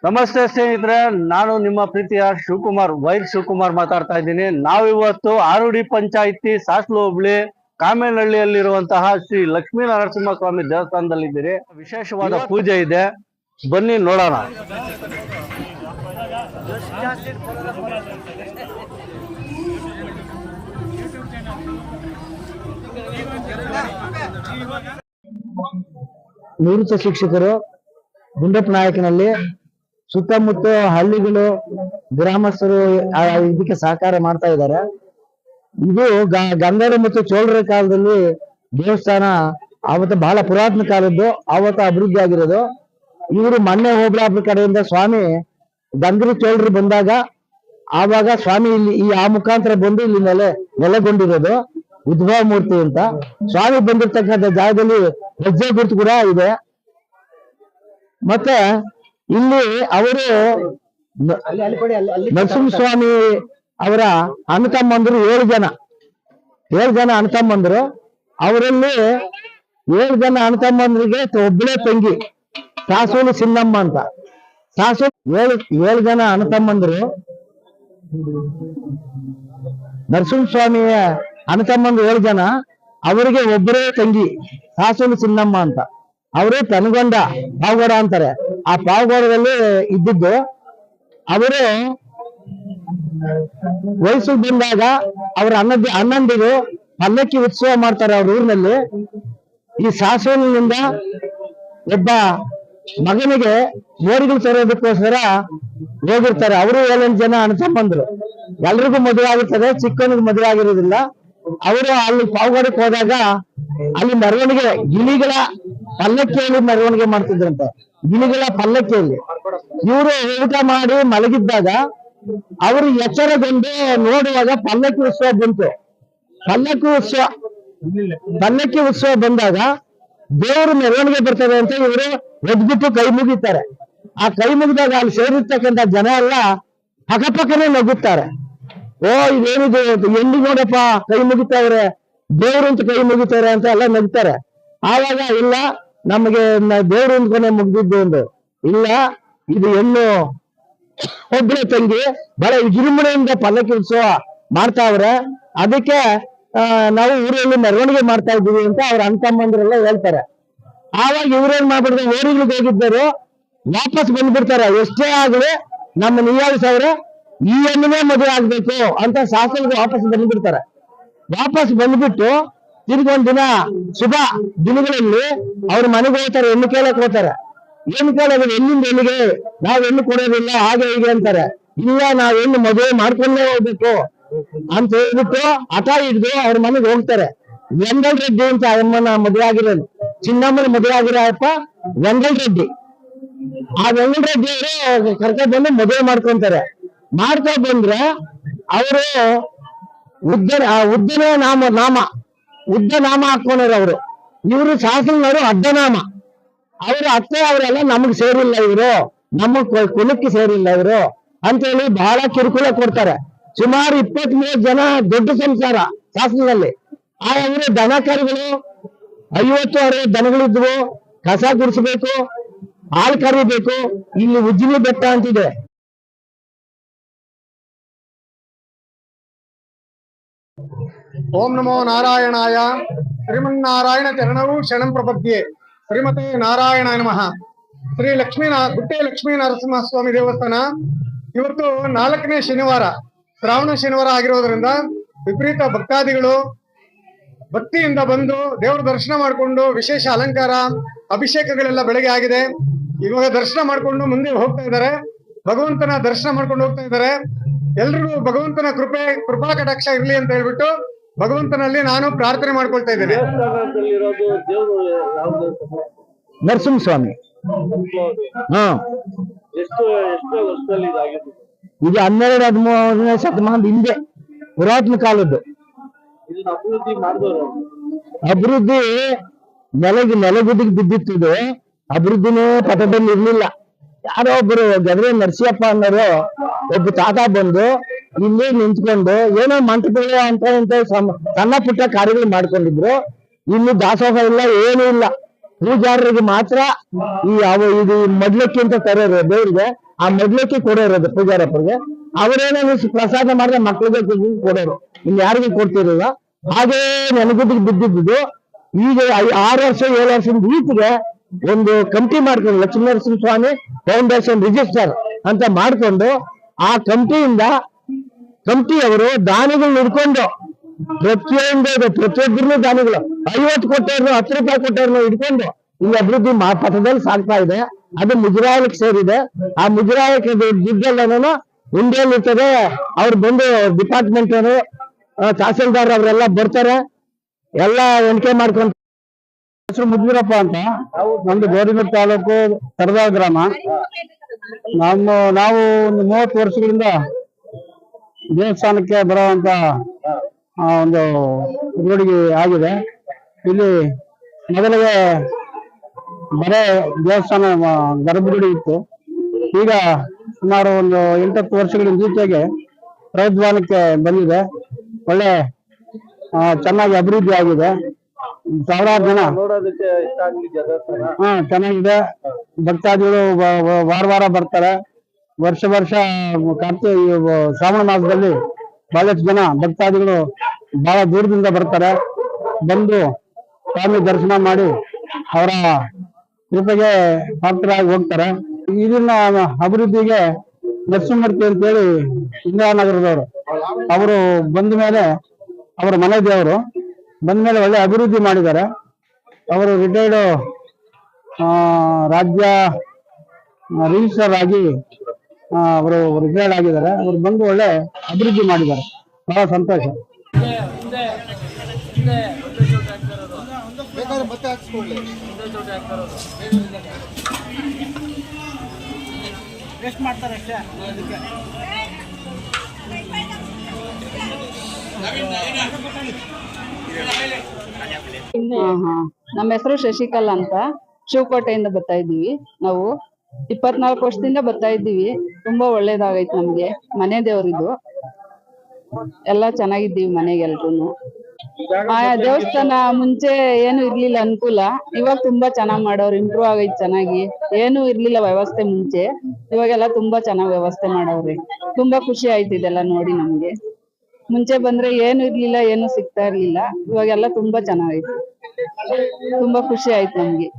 ನಮಸ್ತೆ ಸ್ನೇಹಿತರೆ, ನಾನು ನಿಮ್ಮ ಪ್ರೀತಿಯ ಶಿವಕುಮಾರ್ ವೈರ್ ಶಿವಕುಮಾರ್ ಮಾತಾಡ್ತಾ ಇದ್ದೀನಿ. ನಾವಿವತ್ತು ಆರುಡಿ ಪಂಚಾಯಿತಿ ಸಾಸ್ಲು ಹೋಬಳಿ ಕಾಮೇನಹಳ್ಳಿಯಲ್ಲಿರುವಂತಹ ಶ್ರೀ ಲಕ್ಷ್ಮೀ ನರಸಿಂಹಸ್ವಾಮಿ ದೇವಸ್ಥಾನದಲ್ಲಿದ್ದೀರಿ. ವಿಶೇಷವಾದ ಪೂಜೆ ಇದೆ, ಬನ್ನಿ ನೋಡೋಣ. ನಿವೃತ್ತ ಶಿಕ್ಷಕರು ಗುಂಡಪ್ಪ ನಾಯಕನಲ್ಲಿ ಸುತ್ತಮುತ್ತ ಹಳ್ಳಿಗಳು ಗ್ರಾಮಸ್ಥರು ಇದಕ್ಕೆ ಸಹಕಾರ ಮಾಡ್ತಾ ಇದ್ದಾರೆ. ಇದು ಗಂಗರ ಮತ್ತು ಚೋಳರ ಕಾಲದಲ್ಲಿ ದೇವಸ್ಥಾನ ಅವತ್ತು ಬಹಳ ಪುರಾತನ ಕಾಲದ್ದು, ಅವತ್ತು ಅಭಿವೃದ್ಧಿ ಆಗಿರೋದು. ಇವರು ಮೊನ್ನೆ ಹೋಬಳಾಪುರ ಕಡೆಯಿಂದ ಸ್ವಾಮಿ ಗಂಗರು ಚೋಳರು ಬಂದಾಗ ಆವಾಗ ಸ್ವಾಮಿ ಇಲ್ಲಿ ಆ ಮುಖಾಂತರ ಬಂದು ಇಲ್ಲಿ ನೆಲೆಗೊಂಡಿರೋದು ಉದ್ಭವ ಮೂರ್ತಿ ಅಂತ. ಸ್ವಾಮಿ ಬಂದಿರ್ತಕ್ಕಂಥ ಜಾಗದಲ್ಲಿ ಹೆಜ್ಜೆ ಗುರುತು ಕೂಡ ಇದೆ. ಮತ್ತೆ ಇಲ್ಲಿ ಅವರು ನರಸಿಂಹಸ್ವಾಮಿ ಅವರ ಅಣ್ಣತಮ್ಮಂದರು 7 ಜನ ಅಣ್ಣತಮ್ಮಂದರು. ಅವರಲ್ಲಿ 7 ಜನ ಅಣ್ಣತಮ್ಮಂದ್ರಿಗೆ ಒಬ್ಬಳೇ ತಂಗಿ ಸಾಸೂಲಿ ಸಿನ್ನಮ್ಮ ಅಂತ. ಏಳು ಜನ ಅಣ್ಣತಮ್ಮಂದರು ನರಸಿಂಹಸ್ವಾಮಿಯ ಅಣ್ಣತಮ್ಮಂದ್ರು 7 ಜನ, ಅವರಿಗೆ ಒಬ್ಬರೇ ತಂಗಿ ಸಾಸೂಲಿ ಸಿನ್ನಮ್ಮ ಅಂತ. ಅವರು ಪೆನಗೊಂಡ ಪಾವಗಡ ಅಂತಾರೆ. ಆ ಪಾವಗಡದಲ್ಲಿ ಇದ್ದಿದ್ದು. ಅವರು ವಯಸ್ಸು ಬಂದಾಗ ಅವರ ಅಣ್ಣಂದಿರು ಪಲ್ಲಕ್ಕಿ ಉತ್ಸವ ಮಾಡ್ತಾರೆ ಅವ್ರ ಊರಿನಲ್ಲಿ. ಈ ಸಾಸೂಲಿನಿಂದ ಒಬ್ಬ ಮಗನಿಗೆ ಮೋಡಿಗಳು ತರೋದಕ್ಕೋಸ್ಕರ ಹೋಗಿರ್ತಾರೆ. ಅವರು 7 ಜನ ಅಣ್ಣತಮ್ಮಂದ್ರು. ಎಲ್ರಿಗೂ ಮದುವೆ ಆಗಿರ್ತದೆ, ಚಿಕ್ಕವನಿಗೆ ಮದುವೆ ಆಗಿರೋದಿಲ್ಲ. ಅವರು ಅಲ್ಲಿ ಪಾವಗಡಕ್ಕೆ ಹೋದಾಗ ಅಲ್ಲಿ ಮೆರವಣಿಗೆ ಗಿಳಿಗಳ ಪಲ್ಲಕ್ಕಿಯಲ್ಲಿ ಮೆರವಣಿಗೆ ಮಾಡ್ತಿದ್ರಂತೆ. ಗಿಳಿಗಳ ಪಲ್ಲಕ್ಕಿಯಲ್ಲಿ ಇವರು ಊಟ ಮಾಡಿ ಮಲಗಿದ್ದಾಗ ಅವರು ಎಚ್ಚರಗೊಂಡು ನೋಡುವಾಗ ಪಲ್ಲಕ್ಕಿ ಉತ್ಸವ ಬಂತು. ಪಲ್ಲಕ್ಕಿ ಉತ್ಸವ ಬಂದಾಗ ದೇವರು ಮೆರವಣಿಗೆ ಬರ್ತದೆ ಅಂತ ಇವರು ಎದ್ಬಿಟ್ಟು ಕೈ ಮುಗಿತಾರೆ. ಆ ಕೈ ಮುಗಿದಾಗ ಅಲ್ಲಿ ಸೇರಿರ್ತಕ್ಕಂಥ ಜನ ಎಲ್ಲ ಪಕ್ಕಪಕ್ಕನೆ ನಗುತ್ತಾರೆ. ಓ ಇದೇನಿದು, ಎಲ್ಲಿ ನೋಡಪ್ಪ ಕೈ ಮುಗಿತಾವ್ರೆ, ದೇವ್ರು ಅಂತ ಕೈ ಮುಗಿತಾರೆ ಅಂತ ಎಲ್ಲ ನಗ್ತಾರೆ. ಆವಾಗ ಇಲ್ಲ, ನಮಗೆ ದೇವ್ರು ಅಂದ್ಕೊನೆ ಮುಗ್ದಿದ್ದು ಒಂದು ಇಲ್ಲ, ಇದು ಹೆಣ್ಣು ಒಬ್ಬಳೆ ತಂಗಿ ಬಹಳ ವಿಜೃಂಭಣೆಯಿಂದ ಪಲ್ಲಕ್ಕಿ ಉತ್ಸವ ಮಾಡ್ತಾವ್ರೆ, ಅದಕ್ಕೆ ನಾವು ಊರಲ್ಲಿ ಮೆರವಣಿಗೆ ಮಾಡ್ತಾ ಇದ್ದೀವಿ ಅಂತ ಅವ್ರ ಅಣ್ಣತಮ್ಮಂದ್ರೆಲ್ಲ ಹೇಳ್ತಾರೆ. ಆವಾಗ ಇವ್ರೇನ್ ಮಾಡ್ಬಿಡ್ತಾರೆ, ಊರಿಗೆ ಹೋಗಿದ್ದರು ವಾಪಸ್ ಬಂದ್ಬಿಡ್ತಾರೆ. ಎಷ್ಟೇ ಆಗ್ಲಿ ನಮ್ಮ ನಿವಾಳಿಸವ್ರೆ ಈ ಹೆಣ್ಣನೇ ಮದುವೆ ಆಗ್ಬೇಕು ಅಂತ ಶಾಸನಕ್ಕೆ ವಾಪಸ್ ಬಂದ್ಬಿಡ್ತಾರೆ. ವಾಪಸ್ ಬಂದ್ಬಿಟ್ಟು ತಿರ್ಗೊಂದ್ ದಿನ ಶುಭ ದಿನಗಳಲ್ಲಿ ಅವ್ರ ಮನೆಗೆ ಹೋಗ್ತಾರೆ, ಹೆಣ್ಣು ಕೇಳಕ್ ಹೋಗ್ತಾರೆ. ಹೆಣ್ಣು ಕೇಳೋದು ಹೆಣ್ಣಿಂದ ಹೆಣ್ಣಿಗೆ ನಾವ್ ಹೆಣ್ಣು ಕೊಡೋದಿಲ್ಲ ಹಾಗೆ ಹೀಗೆ ಅಂತಾರೆ. ಇಲ್ಲ, ನಾವ್ ಹೆಣ್ಣು ಮದುವೆ ಮಾಡ್ಕೊಂಡೇ ಹೋಗ್ಬೇಕು ಅಂತ ಹೇಳ್ಬಿಟ್ಟು ಹಠ ಹಿಡಿದು ಅವ್ರ ಮನೆಗೆ ಹೋಗ್ತಾರೆ. ವೆಂಗಲ್ ರೆಡ್ಡಿ ಅಂತ ಅಮ್ಮನ ಮದುವೆ ಆಗಿರೋದು, ಚಿನ್ನಮ್ಮನ ಮದುವೆ ಆಗಿರಪ್ಪ ವೆಂಗಲ್ ರೆಡ್ಡಿ. ಆ ವೆಂಗಲ್ ರೆಡ್ಡಿ ಅವರು ಕರ್ಕೊಂಡ್ ಬಂದು ಮದುವೆ ಮಾಡ್ಕೊಂತಾರೆ. ಮಾಡ್ತಾ ಬಂದ್ರೆ ಅವರು ಉದ್ದ ನಾಮ ಹಾಕೊಂಡ್ರು ಅವರು. ಇವರು ಶಾಸನವರು ಅಡ್ಡನಾಮ. ಅವ್ರ ಅತ್ತೆ ಅವರೆಲ್ಲ ನಮಗ್ ಸೇರಿಲ್ಲ, ಇವರು ನಮ್ಮ ಕುಲಕ್ಕೆ ಸೇರಿಲ್ಲ ಇವರು ಅಂತೇಳಿ ಬಹಳ ಕಿರುಕುಳ ಕೊಡ್ತಾರೆ. ಸುಮಾರು 23 ಜನ ದೊಡ್ಡ ಸಂಸಾರ ಶಾಸನದಲ್ಲಿ. ಆ ಅವರು ದನ ಕರುಗಳು 50-60 ದನಗಳಿದ್ವು. ಕಸ ಗುಡಿಸ್ಬೇಕು, ಹಾಲು ಕರಿಬೇಕು. ಇಲ್ಲಿ ಉಜ್ಜಿನಿ ಬೆಟ್ಟ ಅಂತಿದೆ. ಓಂ ನಮೋ ನಾರಾಯಣಾಯ. ಶ್ರೀಮನ್ನಾರಾಯಣ ಚರಣವು ಶರಣಂ ಪ್ರಪದ್ಯೆ. ಶ್ರೀಮತೆ ನಾರಾಯಣ ನಮಃ. ಗುಟ್ಟೆ ಲಕ್ಷ್ಮೀ ನರಸಿಂಹಸ್ವಾಮಿ ದೇವಸ್ಥಾನ ಇವತ್ತು 4ನೇ ಶನಿವಾರ, ಶ್ರಾವಣ ಶನಿವಾರ ಆಗಿರೋದ್ರಿಂದ ವಿಪರೀತ ಭಕ್ತಾದಿಗಳು ಭಕ್ತಿಯಿಂದ ಬಂದು ದೇವರ ದರ್ಶನ ಮಾಡಿಕೊಂಡು ವಿಶೇಷ ಅಲಂಕಾರ ಅಭಿಷೇಕಗಳೆಲ್ಲ ಬೆಳಗ್ಗೆ ಆಗಿದೆ. ಇವಾಗ ದರ್ಶನ ಮಾಡ್ಕೊಂಡು ಮುಂದೆ ಹೋಗ್ತಾ ಇದ್ದಾರೆ. ಭಗವಂತನ ದರ್ಶನ ಮಾಡ್ಕೊಂಡು ಹೋಗ್ತಾ ಇದ್ದಾರೆ. ಎಲ್ರಿಗೂ ಭಗವಂತನ ಕೃಪಾ ಕಟಾಕ್ಷ ಇರ್ಲಿ ಅಂತ ಹೇಳ್ಬಿಟ್ಟು ಭಗವಂತನಲ್ಲಿ ನಾನು ಪ್ರಾರ್ಥನೆ ಮಾಡ್ಕೊಳ್ತಾ ಇದ್ದೇನೆ. ನರಸಿಂಹಸ್ವಾಮಿ ಇದು 12-13ನೇ ಶತಮಾನದ ಹಿಂದೆ ಪುರಾತನ ಕಾಲದ್ದು. ಅಭಿವೃದ್ಧಿ ನೆಲಗುದಿಗೆ ಬಿದ್ದಿತ್ತು. ಅಭಿವೃದ್ಧಿನೇ ಪಥದಲ್ಲಿ ಇರ್ಲಿಲ್ಲ. ಯಾರೋ ಒಬ್ರು ಗದ್ರೆ ನರಸಿಯಪ್ಪ ಅನ್ನೋರು ಒಬ್ಬ ತಾತ ಬಂದು ಇಲ್ಲಿ ನಿಂತ್ಕೊಂಡು ಏನೋ ಮಂಟಪಗಳು ಅಂತ ಸಣ್ಣ ಪುಟ್ಟ ಕಾರ್ಯಗಳು ಮಾಡ್ಕೊಂಡಿದ್ರು. ಇಲ್ಲಿ ದಾಸೋಹ ಇಲ್ಲ, ಏನೂ ಇಲ್ಲ. ಪೂಜಾರರಿಗೆ ಮಾತ್ರ ಇದು ಮಡ್ಲಕ್ಕಿ ಅಂತ ತರೋರು ದೇವ್ರಿಗೆ, ಆ ಮಡ್ಲಕ್ಕಿ ಕೊಡೋರು ಪೂಜಾರಪ್ಪರಿಗೆ. ಅವರೇನೋ ಪ್ರಸಾದ ಮಾಡಿದ್ರೆ ಮಕ್ಳಿಗೆ ಕೊಡೋರು, ಇನ್ ಯಾರಿಗೂ ಕೊಡ್ತಿರಲಿಲ್ಲ. ಹಾಗೇ ನೆನಗುದಿಗೆ ಬಿದ್ದಿದ್ದು. ಈಗ 6 ವರ್ಷ 7 ವರ್ಷದ ಈಚೆಗೆ ಒಂದು ಕಮಿಟಿ ಮಾಡ್ಕೊಂಡು ಲಕ್ಷ್ಮೀನರಸಿಂಹ ಸ್ವಾಮಿ ಫೌಂಡೇಶನ್ ರಿಜಿಸ್ಟರ್ ಅಂತ ಮಾಡ್ಕೊಂಡು, ಆ ಕಮಿಟಿಯವರು ದಾನಿಗಳು ಹಿಡ್ಕೊಂಡು ಪ್ರತಿಯೊಬ್ಬರು ದಾನಿಗಳು 50 ಕೊಟ್ಟವ್ರನ್ನು 10 ರೂಪಾಯಿ ಕೊಟ್ಟವ್ರನ್ನು ಹಿಡ್ಕೊಂಡು ಇಲ್ಲಿ ಅಭಿವೃದ್ಧಿ ಪಥದಲ್ಲಿ ಸಾಗ್ತಾ ಇದೆ. ಅದು ಮುಜರಾಯಕ್ಕೆ ಸೇರಿದೆ. ಆ ಮುಜರಾಯಕ್ಕೆ ದುಡ್ಡೆಲ್ಲನೂ ಹುಂಡಿಯಲ್ಲಿ ಇರ್ತದೆ. ಅವ್ರು ಬಂದು ಡಿಪಾರ್ಟ್ಮೆಂಟ್ ಅವರು ತಹಸೀಲ್ದಾರ್ ಅವರೆಲ್ಲ ಬರ್ತಾರೆ, ಎಲ್ಲ ಎಣಿಕೆ ಮಾಡ್ಕೊಂಡು. ಹೆಸರು ಮುದ್ವೀರಪ್ಪ ಅಂತ, ನಮ್ದು ಗೌರಿಬಿದನೂರು ತಾಲೂಕು ತರದಾಳ ಗ್ರಾಮ. ನಾವು ಒಂದು 30 ವರ್ಷಗಳಿಂದ ದೇವಸ್ಥಾನಕ್ಕೆ ಬರುವಂತ ಒಂದು ರೋಡಿಗೆ ಆಗಿದೆ. ಇಲ್ಲಿ ಮೊದಲಿಗೆ ಬರೇ ದೇವಸ್ಥಾನ ಗರ್ಭಗುಡಿ ಇತ್ತು. ಈಗ ಸುಮಾರು ಒಂದು 8-10 ವರ್ಷಗಳಿಂದ ಈಚೆಗೆ ಪ್ರವರ್ಧಮಾನಕ್ಕೆ ಬಂದಿದೆ. ಒಳ್ಳೆ ಚೆನ್ನಾಗಿ ಅಭಿವೃದ್ಧಿ ಆಗಿದೆ. ಸಾವಿರಾರು ಜನ ನೋಡೋದಕ್ಕೆ ಇಷ್ಟ ಆಗ್ತಿದ್ಯಾ ದೇವಸ್ಥಾನ? ಚೆನ್ನಾಗಿದೆ. ಭಕ್ತಾದಿಗಳು ವಾರ ಬರ್ತಾರೆ. ವರ್ಷ ಶ್ರಾವಣ ಮಾಸದಲ್ಲಿ ಬಹಳಷ್ಟು ಜನ ಭಕ್ತಾದಿಗಳು ಬಹಳ ದೂರದಿಂದ ಬರ್ತಾರೆ. ಬಂದು ಸ್ವಾಮಿ ದರ್ಶನ ಮಾಡಿ ಅವರ ಕೃಪೆಗೆ ಪಾತ್ರರಾಗಿ ಹೋಗ್ತಾರೆ. ಇದನ್ನ ಅಭಿವೃದ್ಧಿಗೆ ನರಸಿಂಹಮೂರ್ತಿ ಅಂತೇಳಿ ಇಂದಿರಾನಗರದವರು, ಅವರು ಬಂದ ಮೇಲೆ ಅವರ ಮನೆ ದೇವರು ಬಂದ ಮೇಲೆ ಒಳ್ಳೆ ಅಭಿವೃದ್ಧಿ ಮಾಡಿದ್ದಾರೆ. ಅವರು ರಿಟೈರ್ಡ್ ರಾಜ್ಯ ರಿಜಿಸ್ಟರ್ ಆಗಿ ಅವರು ರಿಟೈರ್ಡ್ ಆಗಿದ್ದಾರೆ. ಅವರು ಬಂದು ಒಳ್ಳೆ ಅಭಿವೃದ್ಧಿ ಮಾಡಿದ್ದಾರೆ. ಬಹಳ ಸಂತೋಷ. ನಮ್ಮ ಹೆಸರು ಶಶಿಕಲಾ ಅಂತ, ಶಿವಕೋಟೆಯಿಂದ ಬರ್ತಾ ಇದ್ದೀವಿ. ನಾವು 24 ವರ್ಷದಿಂದ ಬರ್ತಾ ಇದ್ದೀವಿ. ತುಂಬಾ ಒಳ್ಳೇದಾಗೈತೆ ನಮ್ಗೆ. ಮನೆ ದೇವ್ರಿದು, ಎಲ್ಲಾ ಚೆನ್ನಾಗಿದ್ದೀವಿ ಮನೆಗೆಲ್ರು. ಆ ದೇವಸ್ಥಾನ ಮುಂಚೆ ಏನು ಇರ್ಲಿಲ್ಲ ಅನುಕೂಲ, ಇವಾಗ ತುಂಬಾ ಚೆನ್ನಾಗ್ ಮಾಡೋರು. ಇಂಪ್ರೂವ್ ಆಗೈತೆ ಚೆನ್ನಾಗಿ. ಏನು ಇರ್ಲಿಲ್ಲ ವ್ಯವಸ್ಥೆ ಮುಂಚೆ, ಇವಾಗೆಲ್ಲ ತುಂಬಾ ಚೆನ್ನಾಗ್ ವ್ಯವಸ್ಥೆ ಮಾಡವ್ರಿ. ತುಂಬಾ ಖುಷಿ ಆಯ್ತು ಇದೆಲ್ಲ ನೋಡಿ ನಮ್ಗೆ. ಮುಂಚೆ ಬಂದ್ರೆ ಏನು ಇರ್ಲಿಲ್ಲ, ಏನು ಸಿಗ್ತಾ ಇರ್ಲಿಲ್ಲ. ಇವಾಗೆಲ್ಲ ತುಂಬಾ ಚೆನ್ನಾಗೈತೆ. ತುಂಬಾ ಖುಷಿ ಆಯ್ತು ನಮ್ಗೆ.